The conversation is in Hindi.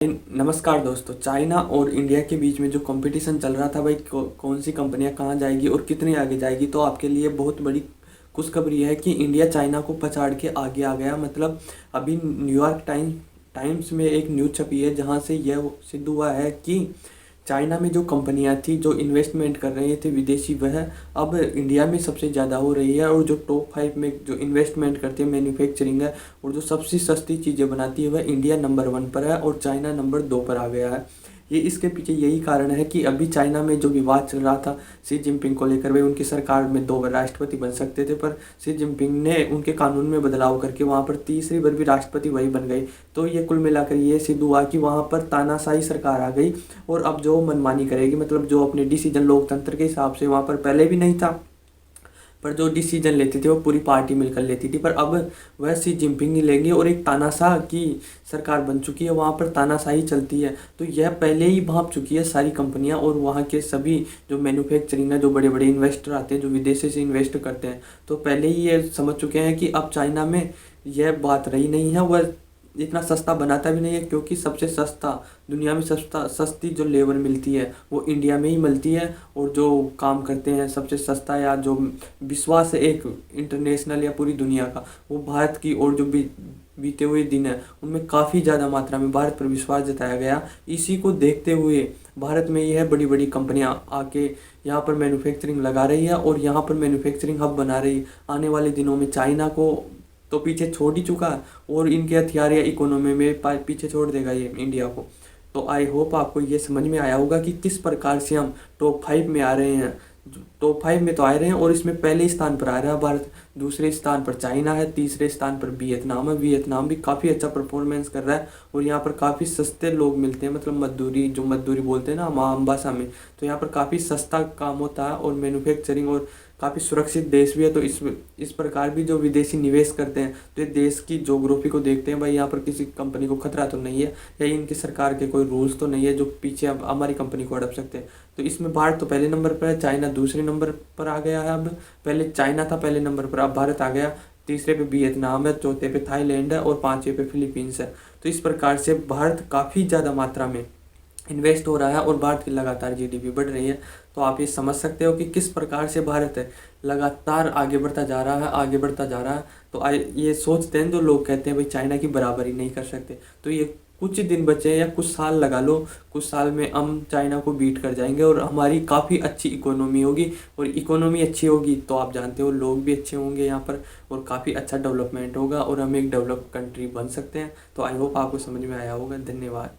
नमस्कार दोस्तों। चाइना और इंडिया के बीच में जो कंपटीशन चल रहा था भाई, कौन सी कंपनियां कहाँ जाएगी और कितनी आगे जाएगी, तो आपके लिए बहुत बड़ी खुशखबरी है कि इंडिया चाइना को पछाड़ के आगे आ गया। मतलब अभी न्यूयॉर्क टाइम्स में एक न्यूज़ छपी है जहां से यह सिद्ध हुआ है कि चाइना में जो कंपनियां थी जो इन्वेस्टमेंट कर रहे थे विदेशी, वह अब इंडिया में सबसे ज़्यादा हो रही है। और जो टॉप 5 में जो इन्वेस्टमेंट करती है मैन्युफैक्चरिंग है और जो सबसे सस्ती चीज़ें बनाती है, वह इंडिया नंबर 1 पर है और चाइना नंबर 2 पर आ गया है। ये इसके पीछे यही कारण है कि अभी चाइना में जो विवाद चल रहा था शी जिनपिंग को लेकर, वे उनकी सरकार में 2 बार राष्ट्रपति बन सकते थे, पर शी जिनपिंग ने उनके कानून में बदलाव करके वहाँ पर तीसरी बार भी राष्ट्रपति वही बन गए। तो ये कुल मिलाकर ये सिद्ध हुआ कि वहाँ पर तानाशाही सरकार आ गई और अब जो मनमानी करेगी, मतलब जो अपने डिसीजन लोकतंत्र के हिसाब से वहाँ पर पहले भी नहीं था, पर जो डिसीजन लेते थे वो पूरी पार्टी मिलकर लेती थी, पर अब वह शी जिनपिंग ही लेंगे और एक तानाशाह की सरकार बन चुकी है। वहाँ पर तानाशाही चलती है, तो यह पहले ही भांप चुकी है सारी कंपनियाँ और वहाँ के सभी जो मैन्युफैक्चरिंग है, जो बड़े बड़े इन्वेस्टर आते हैं जो विदेशी से इन्वेस्ट करते हैं, तो पहले ही ये समझ चुके हैं कि अब चाइना में यह बात रही नहीं है, वह इतना सस्ता बनाता भी नहीं है, क्योंकि सबसे सस्ता दुनिया में सस्ती जो लेबर मिलती है वो इंडिया में ही मिलती है। और जो काम करते हैं सबसे सस्ता, या जो विश्वास है एक इंटरनेशनल या पूरी दुनिया का, वो भारत की। और जो बीते हुए दिन है उनमें काफ़ी ज़्यादा मात्रा में भारत पर विश्वास जताया गया। इसी को देखते हुए भारत में यह बड़ी बड़ी कंपनियां आके यहाँ पर मैन्युफैक्चरिंग लगा रही है और यहाँ पर मैन्युफैक्चरिंग हब बना रही है। आने वाले दिनों में चाइना को तो पीछे छोड़ ही चुका है और इनके हथियार या इकोनॉमी में पीछे छोड़ देगा ये इंडिया को। तो आई होप आपको ये समझ में आया होगा कि किस प्रकार से हम टॉप 5 में आ रहे हैं। टॉप 5 में तो आ रहे हैं और इसमें पहले स्थान पर आ रहा है भारत, दूसरे स्थान पर चाइना है, तीसरे स्थान पर वियतनाम है। वियतनाम भी काफ़ी अच्छा परफॉर्मेंस कर रहा है और यहाँ पर काफ़ी सस्ते लोग मिलते हैं, मतलब मजदूरी, जो मजदूरी बोलते हैं ना आम भाषा में, तो यहाँ पर काफ़ी सस्ता काम होता है और मैन्युफैक्चरिंग और काफ़ी सुरक्षित देश भी है। तो इस प्रकार भी जो विदेशी निवेश करते हैं तो ये देश की ज्योग्राफी को देखते हैं, भाई यहाँ पर किसी कंपनी को खतरा तो नहीं है या इनकी सरकार के कोई रूल्स तो नहीं है जो पीछे अब हमारी कंपनी को हड़प सकते हैं। तो इसमें भारत तो पहले नंबर पर है, चाइना दूसरे नंबर पर आ गया है। अब पहले चाइना था पहले नंबर पर, अब भारत आ गया। तीसरे पे वियतनाम है, चौथे पे थाईलैंड है और पांचवे पे फिलीपींस है। तो इस प्रकार से भारत काफ़ी ज़्यादा मात्रा में इन्वेस्ट हो रहा है और भारत की लगातार जीडीपी बढ़ रही है। तो आप ये समझ सकते हो कि किस प्रकार से भारत है लगातार आगे बढ़ता जा रहा है, आगे बढ़ता जा रहा है। तो ये सोचते हैं जो लोग कहते हैं भाई चाइना की बराबरी नहीं कर सकते, तो ये कुछ ही दिन बचे या कुछ साल लगा लो, कुछ साल में हम चाइना को बीट कर जाएंगे और हमारी काफ़ी अच्छी इकोनॉमी होगी। और इकोनॉमी अच्छी होगी तो आप जानते हो लोग भी अच्छे होंगे यहाँ पर और काफ़ी अच्छा डेवलपमेंट होगा और हम एक डेवलप कंट्री बन सकते हैं। तो आई होप आपको समझ में आया होगा। धन्यवाद।